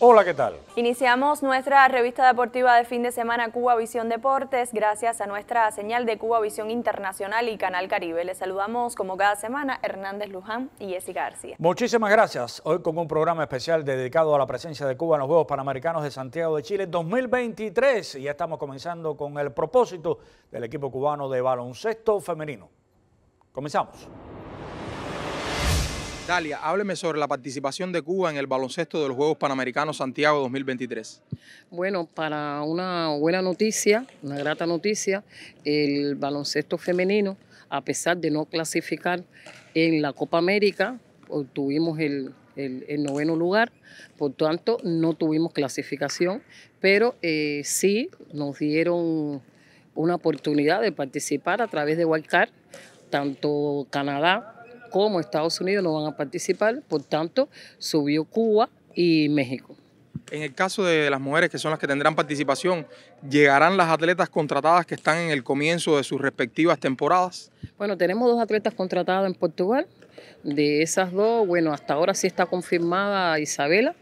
Hola, ¿qué tal? Iniciamos nuestra revista deportiva de fin de semana Cuba Visión Deportes gracias a nuestra señal de Cuba Visión Internacional y Canal Caribe. Les saludamos como cada semana Hernández Luján y Jessica García. Muchísimas gracias. Hoy con un programa especial dedicado a la presencia de Cuba en los Juegos Panamericanos de Santiago de Chile 2023. Y ya estamos comenzando con el propósito del equipo cubano de baloncesto femenino. Comenzamos. Dalia, hábleme sobre la participación de Cuba en el baloncesto de los Juegos Panamericanos Santiago 2023. Bueno, para una buena noticia, una grata noticia, el baloncesto femenino, a pesar de no clasificar en la Copa América, obtuvimos el 9º lugar, por tanto no tuvimos clasificación, pero sí nos dieron una oportunidad de participar a través de Wildcard, tanto Canadá como Estados Unidos no van a participar, por tanto subió Cuba y México. En el caso de las mujeres, que son las que tendrán participación, ¿llegarán las atletas contratadas que están en el comienzo de sus respectivas temporadas? Bueno, tenemos 2 atletas contratadas en Portugal. De esas 2, bueno, hasta ahora sí está confirmada Isabela,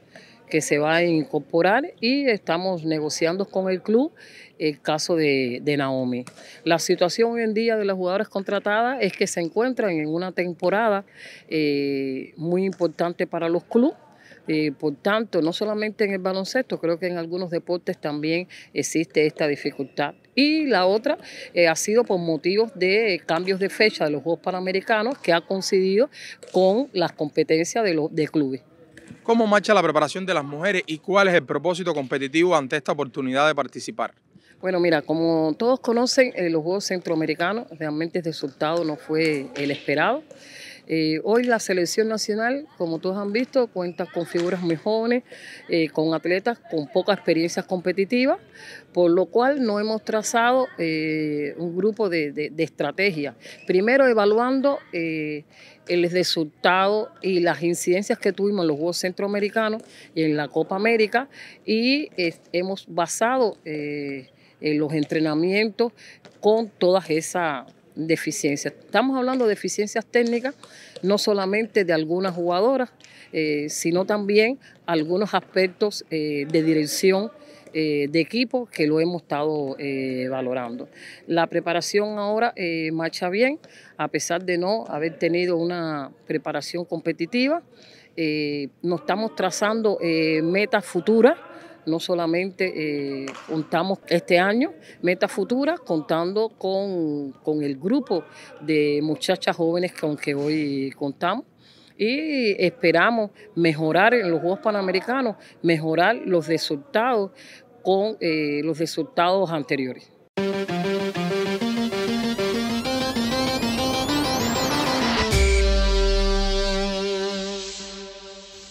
que se va a incorporar, y estamos negociando con el club el caso de Naomi. La situación hoy en día de las jugadoras contratadas es que se encuentran en una temporada muy importante para los clubes. Por tanto, no solamente en el baloncesto, creo que en algunos deportes también existe esta dificultad. Y la otra ha sido por motivos de cambios de fecha de los Juegos Panamericanos que ha coincidido con las competencias de clubes. ¿Cómo marcha la preparación de las mujeres y cuál es el propósito competitivo ante esta oportunidad de participar? Bueno, mira, como todos conocen, los Juegos Centroamericanos, realmente el resultado no fue el esperado. Hoy la selección nacional, como todos han visto, cuenta con figuras muy jóvenes, con atletas con poca experiencia competitiva, por lo cual no hemos trazado un grupo de estrategia. Primero evaluando el resultado y las incidencias que tuvimos en los Juegos Centroamericanos y en la Copa América, y hemos basado en los entrenamientos con todas esas deficiencias. Estamos hablando de deficiencias técnicas, no solamente de algunas jugadoras, sino también algunos aspectos de dirección de equipo que lo hemos estado valorando. La preparación ahora marcha bien, a pesar de no haber tenido una preparación competitiva. Nos estamos trazando metas futuras. No solamente contamos este año, metas futuras, contando con el grupo de muchachas jóvenes con que hoy contamos, y esperamos mejorar en los Juegos Panamericanos, mejorar los resultados con los resultados anteriores.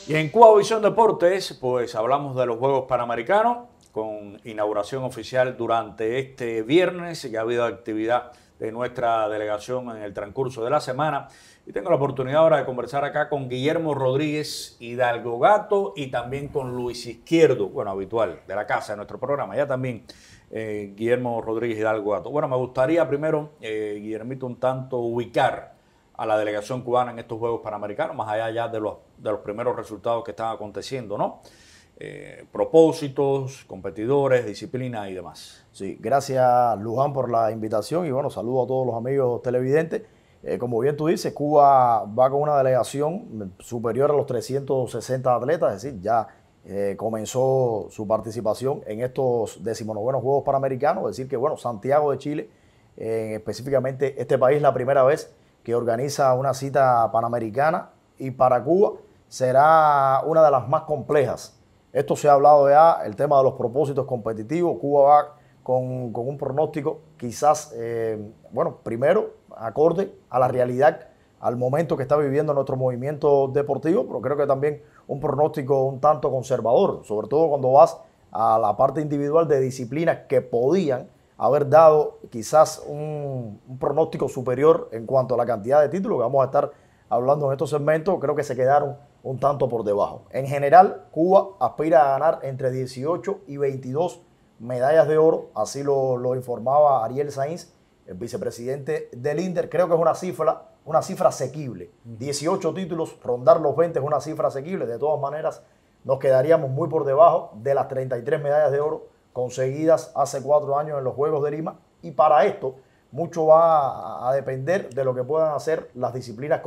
Y en Cuba Visión Deportes, pues hablamos de los Juegos Panamericanos con inauguración oficial durante este viernes. Ya ha habido actividad de nuestra delegación en el transcurso de la semana. Y tengo la oportunidad ahora de conversar acá con Guillermo Rodríguez Hidalgo Gato y también con Luis Izquierdo, bueno, habitual de la casa de nuestro programa. Ya también Guillermo Rodríguez Hidalgo Gato. Bueno, me gustaría primero, Guillermito, un tanto ubicar a la delegación cubana en estos Juegos Panamericanos, más allá ya de los primeros resultados que están aconteciendo, ¿no? Propósitos, competidores, disciplina y demás. Sí, gracias Luján por la invitación y bueno, saludo a todos los amigos televidentes. Como bien tú dices, Cuba va con una delegación superior a los 360 atletas, es decir, ya comenzó su participación en estos 19º Juegos Panamericanos, es decir que bueno, Santiago de Chile, específicamente este país, la primera vez que organiza una cita panamericana, y para Cuba será una de las más complejas. Esto se ha hablado ya, el tema de los propósitos competitivos. Cuba va con un pronóstico quizás, bueno, primero acorde a la realidad, al momento que está viviendo nuestro movimiento deportivo, pero creo que también un pronóstico un tanto conservador, sobre todo cuando vas a la parte individual de disciplinas que podían haber dado quizás un pronóstico superior en cuanto a la cantidad de títulos que vamos a estar hablando en estos segmentos. Creo que se quedaron un tanto por debajo. En general, Cuba aspira a ganar entre 18 y 22 medallas de oro, así lo informaba Ariel Sainz, el vicepresidente del INDER. Creo que es una cifra asequible. 18 títulos, rondar los 20 es una cifra asequible. De todas maneras, nos quedaríamos muy por debajo de las 33 medallas de oro conseguidas hace 4 años en los Juegos de Lima. Y para esto, mucho va a depender de lo que puedan hacer las disciplinas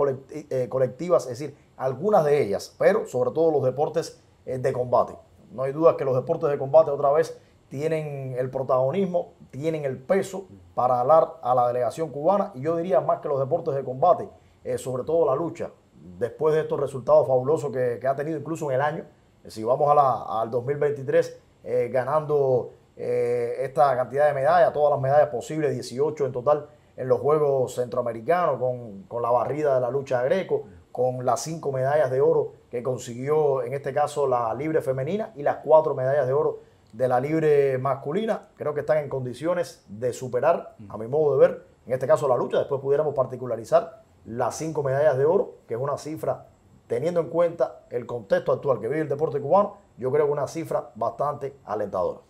colectivas, es decir, algunas de ellas, pero sobre todo los deportes de combate. No hay duda que los deportes de combate otra vez tienen el protagonismo, tienen el peso para hablar a la delegación cubana, y yo diría más que los deportes de combate, sobre todo la lucha, después de estos resultados fabulosos que ha tenido incluso en el año. Si vamos al 2023 ganando esta cantidad de medallas, todas las medallas posibles, 18 en total en los Juegos Centroamericanos, con la barrida de la lucha greco, con las 5 medallas de oro que consiguió en este caso la libre femenina y las 4 medallas de oro de la libre masculina. Creo que están en condiciones de superar, a mi modo de ver, en este caso la lucha. Después pudiéramos particularizar las 5 medallas de oro, que es una cifra, teniendo en cuenta el contexto actual que vive el deporte cubano, yo creo que una cifra bastante alentadora.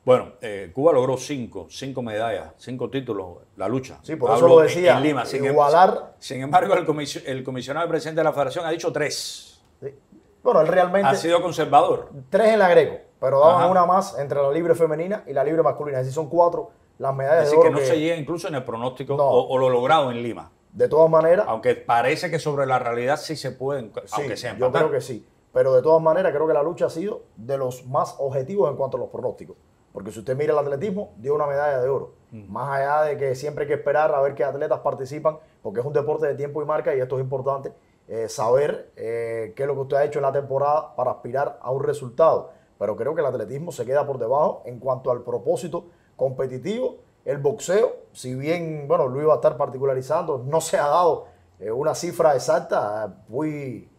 Bueno, Cuba logró 5 medallas, 5 títulos, la lucha. Sí, por eso lo decía, en Lima. igualar. Sin embargo, el comisionado presidente de la federación ha dicho 3. Sí. Bueno, él realmente ha sido conservador. 3 en la greco, pero daban una más entre la libre femenina y la libre masculina. Es decir, son 4 las medallas de oro. Así que no se llega incluso en el pronóstico no, o lo logrado en Lima. De todas maneras. Aunque parece que sobre la realidad sí se pueden, sí, aunque sea empatar. Yo creo que sí. Pero de todas maneras creo que la lucha ha sido de los más objetivos en cuanto a los pronósticos. Porque si usted mira el atletismo, dio una medalla de oro. Más allá de que siempre hay que esperar a ver qué atletas participan, porque es un deporte de tiempo y marca, y esto es importante, saber qué es lo que usted ha hecho en la temporada para aspirar a un resultado. Pero creo que el atletismo se queda por debajo en cuanto al propósito competitivo. El boxeo, si bien, bueno, lo iba a estar particularizando, no se ha dado una cifra exacta,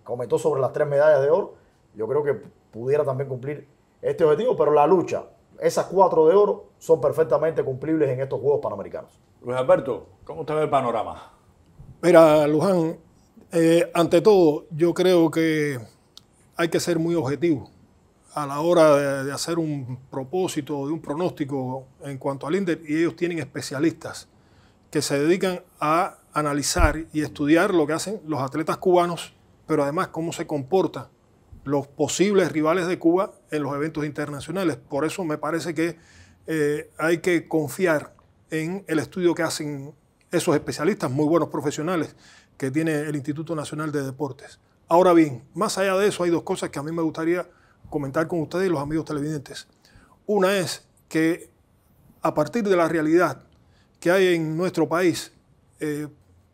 comentó sobre las 3 medallas de oro. Yo creo que pudiera también cumplir este objetivo, pero la lucha, esas 4 de oro son perfectamente cumplibles en estos Juegos Panamericanos. Luis Alberto, ¿cómo usted ve el panorama? Mira, Luján, ante todo, yo creo que hay que ser muy objetivo a la hora de hacer un propósito, de un pronóstico en cuanto al INDER, y ellos tienen especialistas que se dedican a analizar y estudiar lo que hacen los atletas cubanos, pero además cómo se comportan los posibles rivales de Cuba en los eventos internacionales. Por eso me parece que hay que confiar en el estudio que hacen esos especialistas, muy buenos profesionales, que tiene el Instituto Nacional de Deportes. Ahora bien, más allá de eso, hay 2 cosas que a mí me gustaría comentar con ustedes y los amigos televidentes. Una es que a partir de la realidad que hay en nuestro país,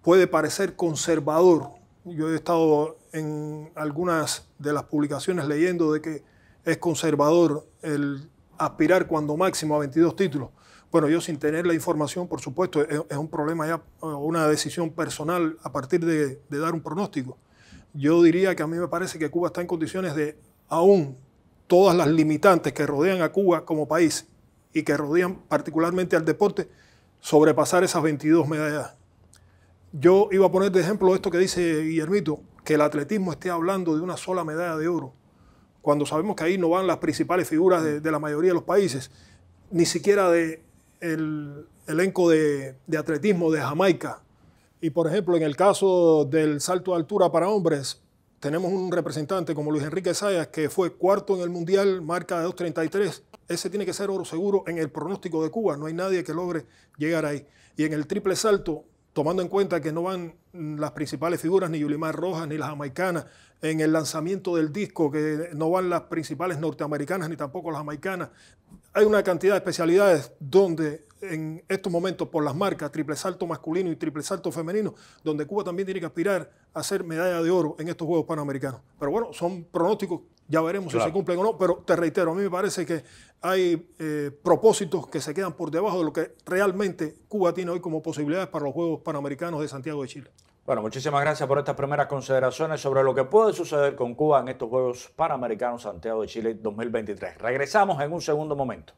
puede parecer conservador. Yo he estado en algunas de las publicaciones leyendo de que es conservador el aspirar cuando máximo a 22 títulos. Bueno, yo sin tener la información, por supuesto, es un problema ya, una decisión personal a partir de dar un pronóstico. Yo diría que a mí me parece que Cuba está en condiciones de, aún todas las limitantes que rodean a Cuba como país y que rodean particularmente al deporte, sobrepasar esas 22 medallas. Yo iba a poner de ejemplo esto que dice Guillermito, que el atletismo esté hablando de una sola medalla de oro, cuando sabemos que ahí no van las principales figuras de la mayoría de los países, ni siquiera del elenco de atletismo de Jamaica. Y por ejemplo, en el caso del salto de altura para hombres, tenemos un representante como Luis Enrique Zayas, que fue 4º en el Mundial, marca de 2.33. Ese tiene que ser oro seguro en el pronóstico de Cuba. No hay nadie que logre llegar ahí. Y en el triple salto, tomando en cuenta que no van las principales figuras, ni Yulimar Rojas, ni las jamaicanas, en el lanzamiento del disco, que no van las principales norteamericanas, ni tampoco las jamaicanas. Hay una cantidad de especialidades donde en estos momentos, por las marcas, triple salto masculino y triple salto femenino, donde Cuba también tiene que aspirar a hacer medalla de oro en estos Juegos Panamericanos. Pero bueno, son pronósticos, ya veremos si se cumplen o no, pero te reitero, a mí me parece que hay propósitos que se quedan por debajo de lo que realmente Cuba tiene hoy como posibilidades para los Juegos Panamericanos de Santiago de Chile. Bueno, muchísimas gracias por estas primeras consideraciones sobre lo que puede suceder con Cuba en estos Juegos Panamericanos Santiago de Chile 2023. Regresamos en un segundo momento.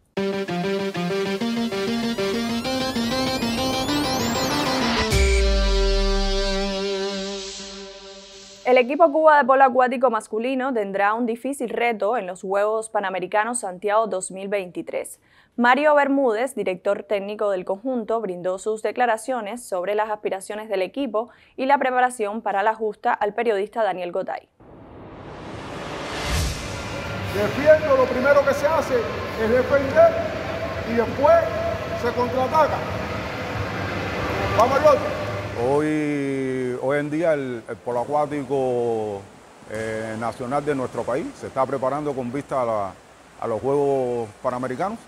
El equipo Cuba de polo acuático masculino tendrá un difícil reto en los Juegos Panamericanos Santiago 2023. Mario Bermúdez, director técnico del conjunto, brindó sus declaraciones sobre las aspiraciones del equipo y la preparación para la justa al periodista Daniel Gotay. Defiendo, lo primero que se hace es defender y después se contraataca. Vamos al otro. Hoy en día el polo acuático nacional de nuestro país se está preparando con vista a los Juegos Panamericanos.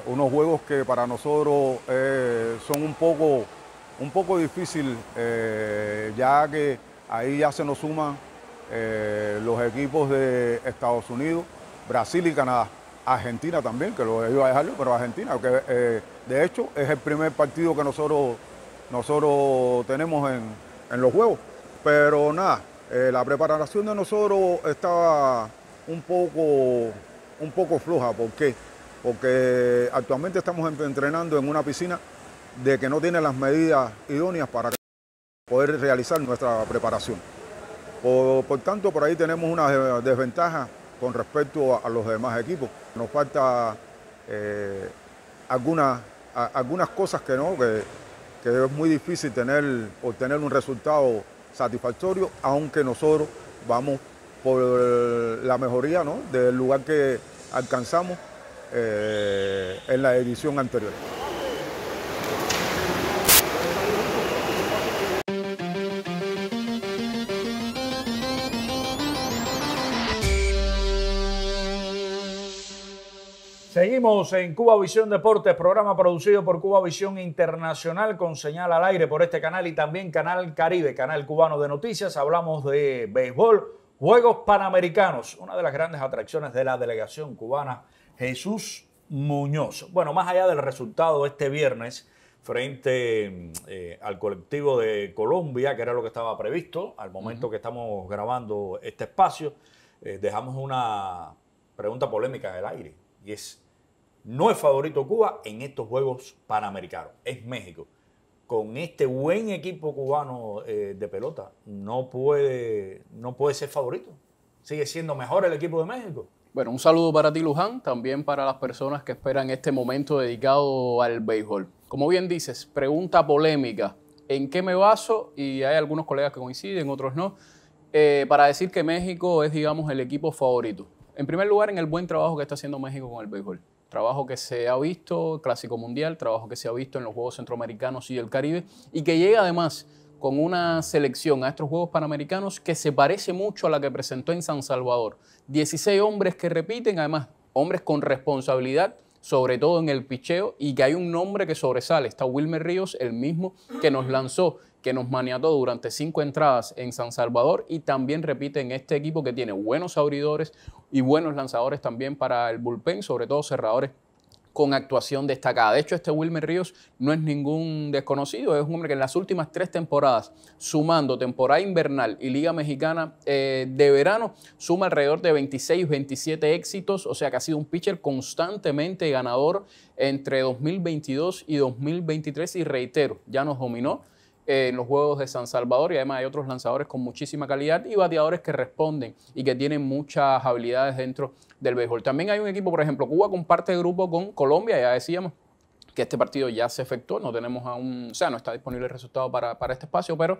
Unos juegos que para nosotros son un poco difícil, ya que ahí ya se nos suman los equipos de Estados Unidos, Brasil y Canadá. Argentina también, que lo iba a dejarlo, pero Argentina, que de hecho es el primer partido que nosotros tenemos en los Juegos. Pero nada, la preparación de nosotros estaba un poco floja. ¿Por qué? Porque actualmente estamos entrenando en una piscina de que no tiene las medidas idóneas para poder realizar nuestra preparación. Por tanto, por ahí tenemos una desventaja con respecto a los demás equipos. Nos falta algunas cosas que es muy difícil obtener un resultado satisfactorio, aunque nosotros vamos por la mejoría, ¿no?, del lugar que alcanzamos en la edición anterior. Seguimos en Cuba Visión Deportes, programa producido por Cuba Visión Internacional con señal al aire por este canal y también Canal Caribe, canal cubano de noticias. Hablamos de béisbol, Juegos Panamericanos, una de las grandes atracciones de la delegación cubana, Jesús Muñoz. Bueno, más allá del resultado este viernes frente al colectivo de Colombia, que era lo que estaba previsto al momento que estamos grabando este espacio, dejamos una pregunta polémica en el aire y es: no es favorito Cuba en estos Juegos Panamericanos, es México. Con este buen equipo cubano de pelota, no puede ser favorito. Sigue siendo mejor el equipo de México. Bueno, un saludo para ti, Luján, también para las personas que esperan este momento dedicado al béisbol. Como bien dices, pregunta polémica. ¿En qué me baso? Y hay algunos colegas que coinciden, otros no, para decir que México es, digamos, el equipo favorito. En primer lugar, en el buen trabajo que está haciendo México con el béisbol. Trabajo que se ha visto, Clásico Mundial, trabajo que se ha visto en los Juegos Centroamericanos y del Caribe, y que llega además con una selección a estos Juegos Panamericanos que se parece mucho a la que presentó en San Salvador. 16 hombres que repiten, además, hombres con responsabilidad, sobre todo en el picheo, y que hay un nombre que sobresale. Está Wilmer Ríos, el mismo que nos lanzó, que nos maniató durante 5 entradas en San Salvador, y también repite en este equipo que tiene buenos abridores y buenos lanzadores también para el bullpen, sobre todo cerradores con actuación destacada. De hecho, este Wilmer Ríos no es ningún desconocido, es un hombre que en las últimas 3 temporadas, sumando temporada invernal y Liga Mexicana de verano, suma alrededor de 26, 27 éxitos, o sea que ha sido un pitcher constantemente ganador entre 2022 y 2023, y reitero, ya nos dominó en los Juegos de San Salvador, y además hay otros lanzadores con muchísima calidad y bateadores que responden y que tienen muchas habilidades dentro del béisbol. También hay un equipo, por ejemplo, Cuba comparte grupo con Colombia, ya decíamos que este partido ya se efectuó, no tenemos aún, o sea, no está disponible el resultado para este espacio, pero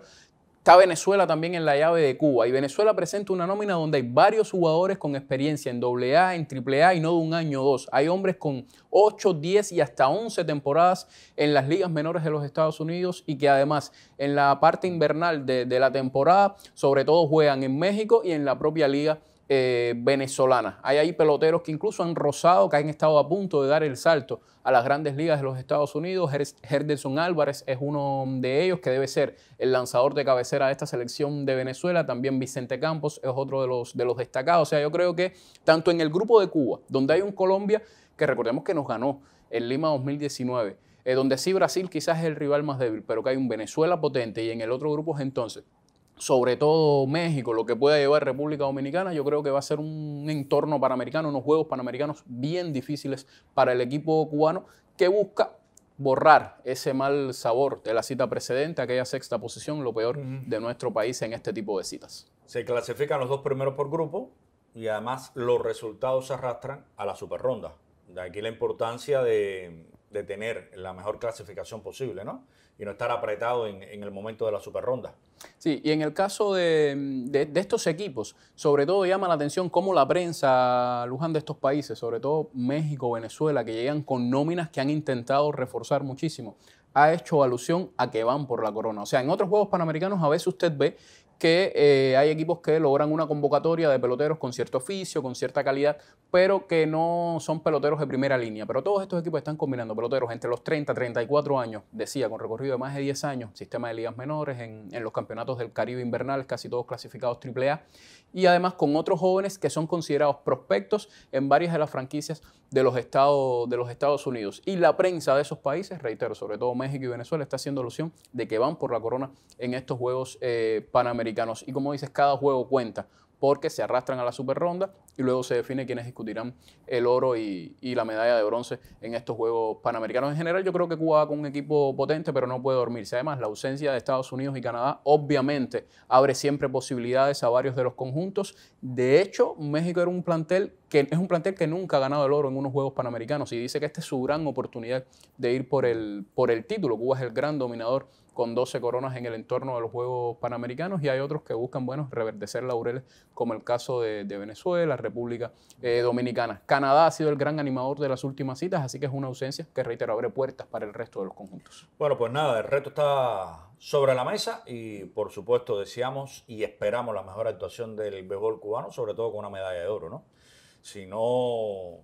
está Venezuela también en la llave de Cuba, y Venezuela presenta una nómina donde hay varios jugadores con experiencia en AA, en AAA, y no de un año o dos. Hay hombres con 8, 10 y hasta 11 temporadas en las ligas menores de los Estados Unidos, y que además en la parte invernal de la temporada sobre todo juegan en México y en la propia liga venezolana. Hay ahí peloteros que incluso han rozado, que han estado a punto de dar el salto a las grandes ligas de los Estados Unidos. Henderson Álvarez es uno de ellos, que debe ser el lanzador de cabecera de esta selección de Venezuela. También Vicente Campos es otro de los destacados. O sea, yo creo que tanto en el grupo de Cuba, donde hay un Colombia que recordemos que nos ganó en Lima 2019, donde sí Brasil quizás es el rival más débil, pero que hay un Venezuela potente, y en el otro grupo es entonces sobre todo México, lo que pueda llevar República Dominicana, yo creo que va a ser un entorno panamericano, unos Juegos Panamericanos bien difíciles para el equipo cubano, que busca borrar ese mal sabor de la cita precedente, aquella 6ª posición, lo peor de nuestro país en este tipo de citas. Se clasifican los 2 primeros por grupo y además los resultados se arrastran a la superronda. De aquí la importancia de de tener la mejor clasificación posible, ¿no? Y no estar apretado en el momento de la superronda. Sí, y en el caso de estos equipos, sobre todo llama la atención cómo la prensa, Luján, de estos países, sobre todo México, Venezuela, que llegan con nóminas que han intentado reforzar muchísimo, ha hecho alusión a que van por la corona. O sea, en otros Juegos Panamericanos a veces usted ve que hay equipos que logran una convocatoria de peloteros con cierto oficio, con cierta calidad, pero que no son peloteros de primera línea. Pero todos estos equipos están combinando peloteros entre los 30 y 34 años, decía, con recorrido de más de 10 años, sistema de ligas menores, en los campeonatos del Caribe invernal, casi todos clasificados AAA, y además con otros jóvenes que son considerados prospectos en varias de las franquicias de los Estados Unidos. Y la prensa de esos países, reitero, sobre todo México y Venezuela, está haciendo alusión de que van por la corona en estos Juegos Panamericanos. Y como dices, cada juego cuenta, porque se arrastran a la superronda y luego se define quiénes discutirán el oro y la medalla de bronce en estos Juegos Panamericanos. En general, yo creo que Cuba va con un equipo potente, pero no puede dormirse. Además, la ausencia de Estados Unidos y Canadá obviamente abre siempre posibilidades a varios de los conjuntos. De hecho, México era un plantel que nunca ha ganado el oro en unos Juegos Panamericanos y dice que esta es su gran oportunidad de ir por el título. Cuba es el gran dominador con 12 coronas en el entorno de los Juegos Panamericanos, y hay otros que buscan, bueno, reverdecer laureles, como el caso de Venezuela, República Dominicana. Canadá ha sido el gran animador de las últimas citas, así que es una ausencia que, reitero, abre puertas para el resto de los conjuntos. Bueno, pues nada, el reto está sobre la mesa y, por supuesto, deseamos y esperamos la mejor actuación del béisbol cubano, sobre todo con una medalla de oro, ¿no? Si no,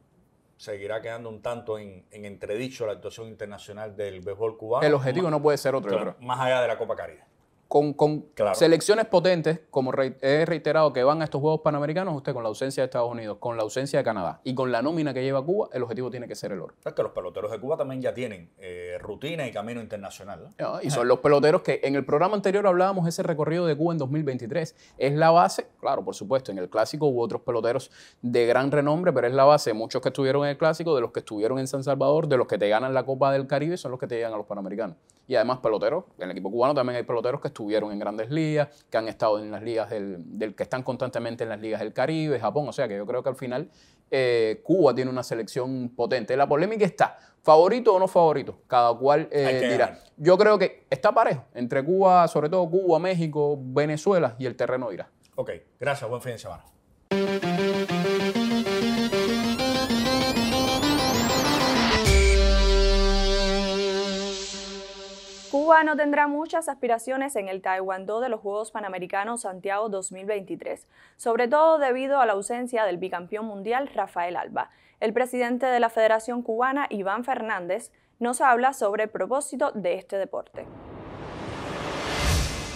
seguirá quedando un tanto en entredicho la actuación internacional del béisbol cubano. El objetivo no puede ser otro, claro, más allá de la Copa Caribe. Con claro, selecciones potentes, como he reiterado, que van a estos Juegos Panamericanos, usted con la ausencia de Estados Unidos, con la ausencia de Canadá y con la nómina que lleva Cuba, el objetivo tiene que ser el oro. Es que los peloteros de Cuba también ya tienen rutina y camino internacional, ¿no? Y son los peloteros que en el programa anterior hablábamos de ese recorrido de Cuba en 2023. Es la base, claro, por supuesto, en el Clásico hubo otros peloteros de gran renombre, pero es la base de muchos que estuvieron en el Clásico, de los que estuvieron en San Salvador, de los que te ganan la Copa del Caribe, son los que te llegan a los Panamericanos. Y además peloteros, en el equipo cubano también hay peloteros que estuvieron en grandes ligas, que han estado en las ligas que están constantemente en las ligas del Caribe, Japón. O sea que yo creo que al final Cuba tiene una selección potente. La polémica está, ¿favorito o no favorito? Cada cual dirá. Yo creo que está parejo entre Cuba, sobre todo Cuba, México, Venezuela, y el terreno dirá. Ok, gracias, buen fin de semana. Cuba no tendrá muchas aspiraciones en el Taekwondo de los Juegos Panamericanos Santiago 2023, sobre todo debido a la ausencia del bicampeón mundial Rafael Alba. El presidente de la Federación Cubana, Iván Fernández, nos habla sobre el propósito de este deporte.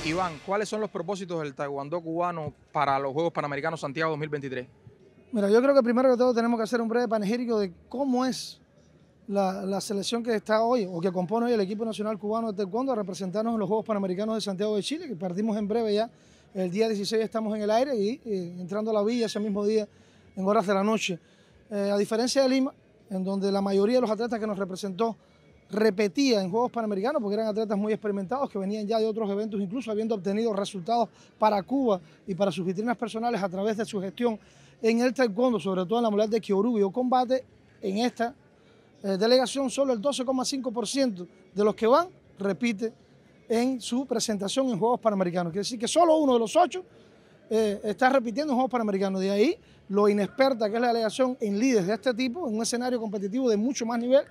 Iván, ¿cuáles son los propósitos del Taekwondo cubano para los Juegos Panamericanos Santiago 2023? Mira, yo creo que primero que todo tenemos que hacer un breve panegírico de cómo es la selección que está hoy, o que compone hoy el equipo nacional cubano de taekwondo, a representarnos en los Juegos Panamericanos de Santiago de Chile, que partimos en breve ya. El día 16 estamos en el aire y entrando a la villa ese mismo día en horas de la noche. A diferencia de Lima, en donde la mayoría de los atletas que nos representó repetía en Juegos Panamericanos, porque eran atletas muy experimentados que venían ya de otros eventos, incluso habiendo obtenido resultados para Cuba y para sus vitrinas personales a través de su gestión en el taekwondo, sobre todo en la modalidad de Kyorugi o combate. En esta delegación solo el 12,5% de los que van repite en su presentación en Juegos Panamericanos. Quiere decir que solo uno de los 8 está repitiendo en Juegos Panamericanos. De ahí lo inexperta que es la delegación en líderes de este tipo, en un escenario competitivo de mucho más nivel,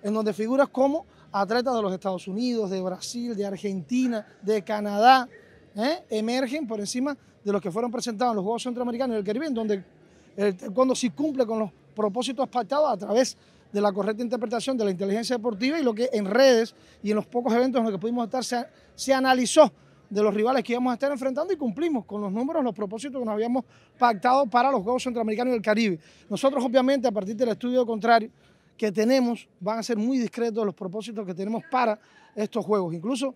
en donde figuras como atletas de los Estados Unidos, de Brasil, de Argentina, de Canadá, emergen por encima de los que fueron presentados en los Juegos Centroamericanos y del Caribe, en donde el taekwondo sí cumple con los propósitos pactados a través de la correcta interpretación de la inteligencia deportiva, y lo que en redes y en los pocos eventos en los que pudimos estar se analizó de los rivales que íbamos a estar enfrentando, y cumplimos con los números, los propósitos que nos habíamos pactado para los Juegos Centroamericanos y del Caribe. Nosotros, obviamente, a partir del estudio contrario que tenemos, van a ser muy discretos los propósitos que tenemos para estos Juegos. Incluso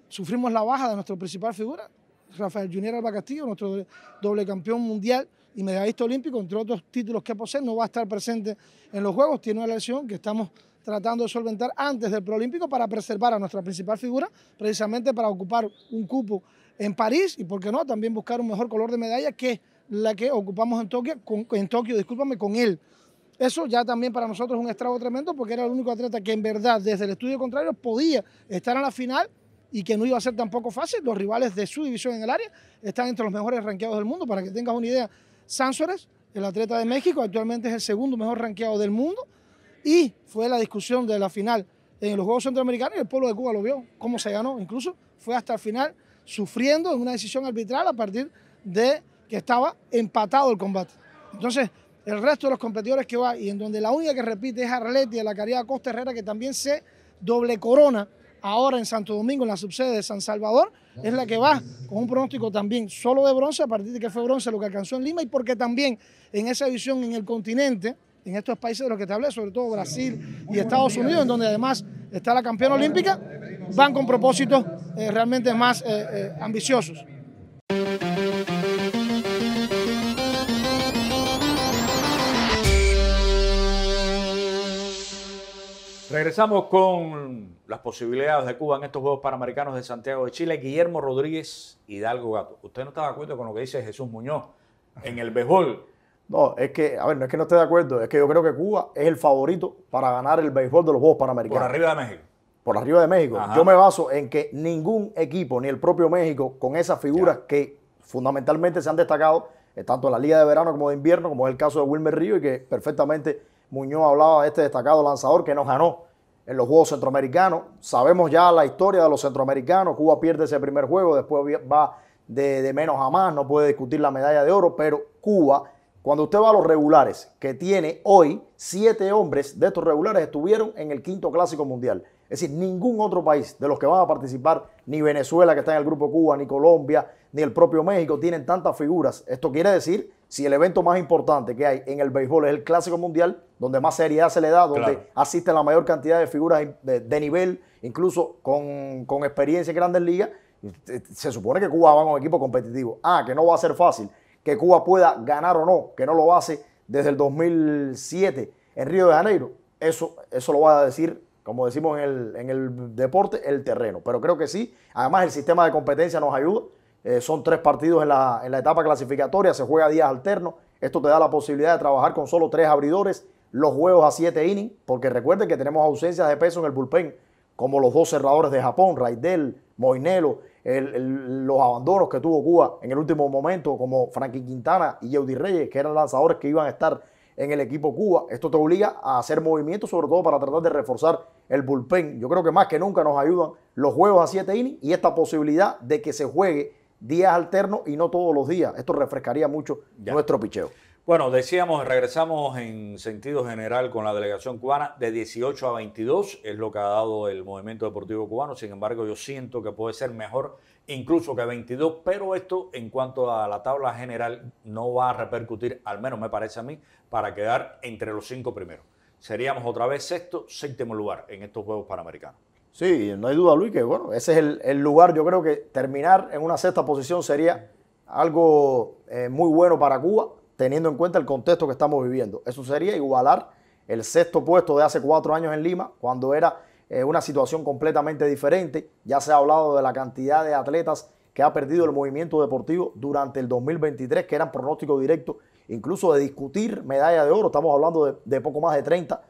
sufrimos la baja de nuestra principal figura, Rafael Junior Alba Castillo, nuestro doble campeón mundial y medallista olímpico, entre otros títulos que posee. No va a estar presente en los Juegos, tiene una lesión que estamos tratando de solventar antes del preolímpico para preservar a nuestra principal figura, precisamente para ocupar un cupo en París y, por qué no, también buscar un mejor color de medalla que la que ocupamos en Tokio, con él. Eso ya también para nosotros es un estrago tremendo porque era el único atleta que en verdad desde el estudio contrario podía estar en la final y que no iba a ser tampoco fácil. Los rivales de su división en el área están entre los mejores rankeados del mundo. Para que tengas una idea, Sánsores, el atleta de México, actualmente es el segundo mejor rankeado del mundo y fue la discusión de la final en los Juegos Centroamericanos y el pueblo de Cuba lo vio, cómo se ganó. Incluso fue hasta el final sufriendo en una decisión arbitral a partir de que estaba empatado el combate. Entonces, el resto de los competidores que va y en donde la única que repite es Arleti de la Caridad Costa Herrera, que también se doble corona ahora en Santo Domingo, en la subsede de San Salvador, es la que va con un pronóstico también solo de bronce, a partir de que fue bronce lo que alcanzó en Lima, y porque también en esa división en el continente, en estos países de los que te hablé, sobre todo Brasil y Estados Unidos, en donde además está la campeona olímpica, van con propósitos realmente más ambiciosos. Regresamos con las posibilidades de Cuba en estos Juegos Panamericanos de Santiago de Chile. Guillermo Rodríguez Hidalgo Gato. ¿Usted no está de acuerdo con lo que dice Jesús Muñoz en el béisbol? No, es que, a ver, no es que no esté de acuerdo, es que yo creo que Cuba es el favorito para ganar el béisbol de los Juegos Panamericanos. Por arriba de México. Por arriba de México. Ajá. Yo me baso en que ningún equipo, ni el propio México, con esas figuras que fundamentalmente se han destacado, tanto en la Liga de Verano como de Invierno, como es el caso de Wilmer Río, y que perfectamente Muñoz hablaba de este destacado lanzador que nos ganó en los Juegos Centroamericanos. Sabemos ya la historia de los centroamericanos. Cuba pierde ese primer juego, después va de menos a más, no puede discutir la medalla de oro, pero Cuba, cuando usted va a los regulares, que tiene hoy 7 hombres de estos regulares estuvieron en el 5º Clásico Mundial. Es decir, ningún otro país de los que van a participar, ni Venezuela que está en el grupo Cuba, ni Colombia, ni el propio México, tienen tantas figuras. Esto quiere decir, si el evento más importante que hay en el béisbol es el Clásico Mundial, donde más seriedad se le da, donde claro, asisten la mayor cantidad de figuras de nivel, incluso con experiencia en Grandes Ligas, se supone que Cuba va con un equipo competitivo. Que no va a ser fácil, que Cuba pueda ganar o no, que no lo hace desde el 2007 en Río de Janeiro. Eso lo va a decir, como decimos en el deporte, el terreno. Pero creo que sí. Además, el sistema de competencia nos ayuda. Son 3 partidos en la etapa clasificatoria, se juega días alternos. Esto te da la posibilidad de trabajar con solo 3 abridores, los juegos a 7 innings, porque recuerden que tenemos ausencias de peso en el bullpen, como los 2 cerradores de Japón, Raidel, Moinelo, los abandonos que tuvo Cuba en el último momento, como Frankie Quintana y Yeudi Reyes, que eran lanzadores que iban a estar en el equipo Cuba. Esto te obliga a hacer movimientos, sobre todo para tratar de reforzar el bullpen. Yo creo que más que nunca nos ayudan los juegos a 7 innings y esta posibilidad de que se juegue días alternos y no todos los días. Esto refrescaría mucho nuestro picheo. Bueno, decíamos, regresamos en sentido general con la delegación cubana de 18 a 22, es lo que ha dado el movimiento deportivo cubano. Sin embargo, yo siento que puede ser mejor incluso que 22, pero esto en cuanto a la tabla general no va a repercutir, al menos me parece a mí, para quedar entre los 5 primeros. Seríamos otra vez 6º, 7º lugar en estos Juegos Panamericanos. Sí, no hay duda, Luis, que bueno, ese es el lugar. Yo creo que terminar en una 6ª posición sería algo muy bueno para Cuba, teniendo en cuenta el contexto que estamos viviendo. Eso sería igualar el 6º puesto de hace 4 años en Lima, cuando era una situación completamente diferente. Ya se ha hablado de la cantidad de atletas que ha perdido el movimiento deportivo durante el 2023, que eran pronóstico directo, incluso de discutir medalla de oro. Estamos hablando de poco más de 30,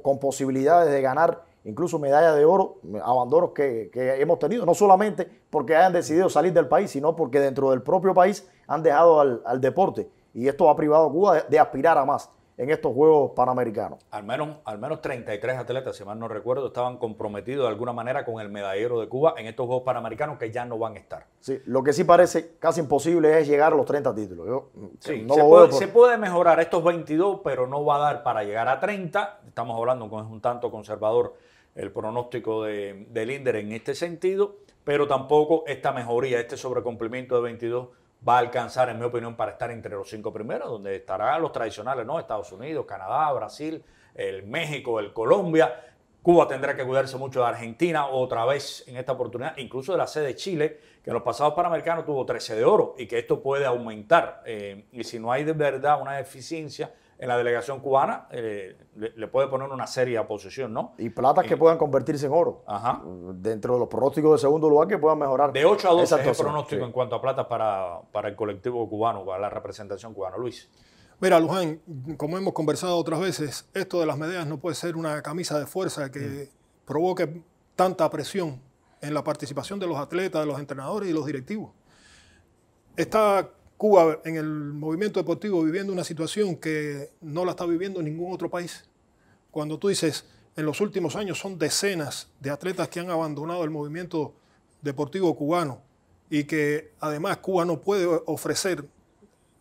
con posibilidades de ganar incluso medalla de oro, abandonos que hemos tenido, no solamente porque hayan decidido salir del país, sino porque dentro del propio país han dejado al deporte. Y esto ha privado a Cuba de aspirar a más en estos Juegos Panamericanos. Al menos 33 atletas, si mal no recuerdo, estaban comprometidos de alguna manera con el medallero de Cuba en estos Juegos Panamericanos que ya no van a estar. Sí, lo que sí parece casi imposible es llegar a los 30 títulos. Sí, no se puede mejorar estos 22, pero no va a dar para llegar a 30. Estamos hablando con un tanto conservador el pronóstico de Linder en este sentido, pero tampoco esta mejoría, este sobrecumplimiento de 22 va a alcanzar, en mi opinión, para estar entre los 5 primeros, donde estarán los tradicionales, ¿no? Estados Unidos, Canadá, Brasil, el México, el Colombia. Cuba tendrá que cuidarse mucho de Argentina otra vez en esta oportunidad, incluso de la sede de Chile, que en los pasados Panamericanos tuvo 13 de oro y que esto puede aumentar. Y si no hay de verdad una deficiencia en la delegación cubana, le puede poner una seria posición, ¿no? Y platas que puedan convertirse en oro. Ajá. Dentro de los pronósticos de segundo lugar que puedan mejorar. De 8 a 12 es el pronóstico en cuanto a plata para el colectivo cubano, para la representación cubana. Luis. Mira, Luján, como hemos conversado otras veces, esto de las medallas no puede ser una camisa de fuerza que provoque tanta presión en la participación de los atletas, de los entrenadores y los directivos. Está Cuba en el movimiento deportivo viviendo una situación que no la está viviendo ningún otro país. Cuando tú dices, en los últimos años son decenas de atletas que han abandonado el movimiento deportivo cubano y que además Cuba no puede ofrecer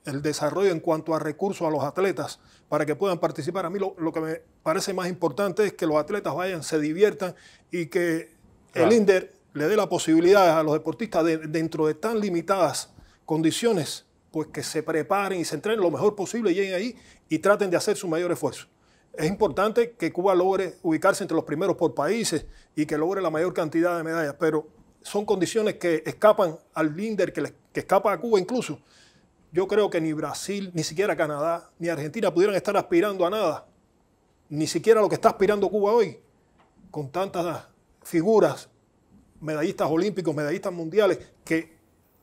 el desarrollo en cuanto a recursos a los atletas para que puedan participar. A mí lo que me parece más importante es que los atletas vayan, se diviertan y que el INDER le dé la posibilidad a los deportistas dentro de tan limitadas condiciones, pues que se preparen y se entrenen lo mejor posible, lleguen ahí y traten de hacer su mayor esfuerzo. Es importante que Cuba logre ubicarse entre los primeros por países y que logre la mayor cantidad de medallas, pero son condiciones que escapan al INDER, que escapa a Cuba incluso. Yo creo que ni Brasil, ni siquiera Canadá, ni Argentina pudieran estar aspirando a nada, ni siquiera lo que está aspirando Cuba hoy, con tantas figuras, medallistas olímpicos, medallistas mundiales, que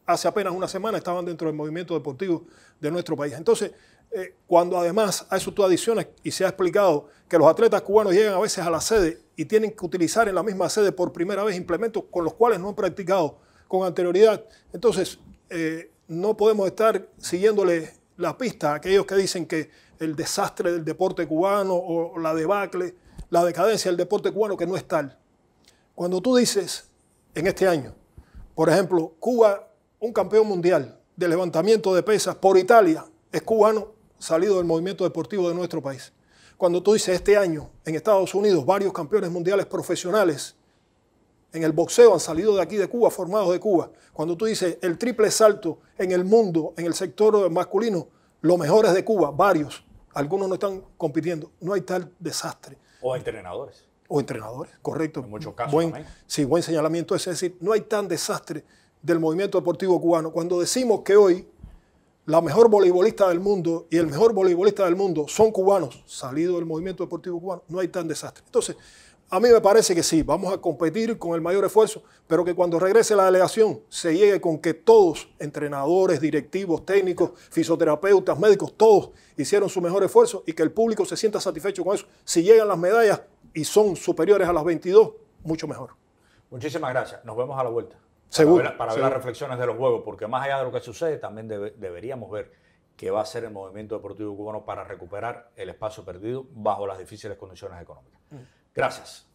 hace apenas una semana estaban dentro del movimiento deportivo de nuestro país. Entonces, cuando además a eso tú adicionas, y se ha explicado que los atletas cubanos llegan a veces a la sede y tienen que utilizar en la misma sede por primera vez implementos con los cuales no han practicado con anterioridad, entonces no podemos estar siguiéndole la pista a aquellos que dicen que el desastre del deporte cubano o la debacle, la decadencia del deporte cubano, que no es tal. Cuando tú dices en este año, por ejemplo, Cuba, un campeón mundial de levantamiento de pesas por Italia, es cubano salido del movimiento deportivo de nuestro país. Cuando tú dices este año en Estados Unidos, varios campeones mundiales profesionales en el boxeo han salido de aquí de Cuba, formados de Cuba. Cuando tú dices el triple salto en el mundo, en el sector masculino, los mejores de Cuba, varios, algunos no están compitiendo. No hay tal desastre. O entrenadores. O entrenadores, correcto. En muchos casos también. Sí, buen señalamiento. Es decir, no hay tan desastre del movimiento deportivo cubano. Cuando decimos que hoy la mejor voleibolista del mundo y el mejor voleibolista del mundo son cubanos, salidos del movimiento deportivo cubano, no hay tan desastre. Entonces, a mí me parece que sí, vamos a competir con el mayor esfuerzo, pero que cuando regrese la delegación se llegue con que todos, entrenadores, directivos, técnicos, fisioterapeutas, médicos, todos hicieron su mejor esfuerzo y que el público se sienta satisfecho con eso. Si llegan las medallas y son superiores a las 22, mucho mejor. Muchísimas gracias. Nos vemos a la vuelta. Seguro. Para ver las reflexiones de los juegos, porque más allá de lo que sucede, también deberíamos ver qué va a hacer el movimiento deportivo cubano para recuperar el espacio perdido bajo las difíciles condiciones económicas. Gracias.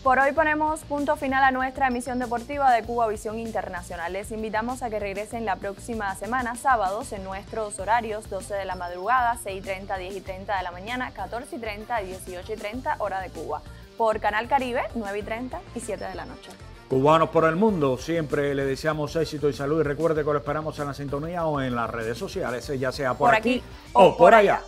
Por hoy ponemos punto final a nuestra emisión deportiva de Cuba Visión Internacional. Les invitamos a que regresen la próxima semana, sábados, en nuestros horarios, 12 de la madrugada, 6:30, 10:30 de la mañana, 14:30, 18:30, hora de Cuba. Por Canal Caribe, 9:30 y 7 de la noche. Cubanos por el mundo, siempre le deseamos éxito y salud y recuerde que lo esperamos en la sintonía o en las redes sociales, ya sea por aquí o por allá.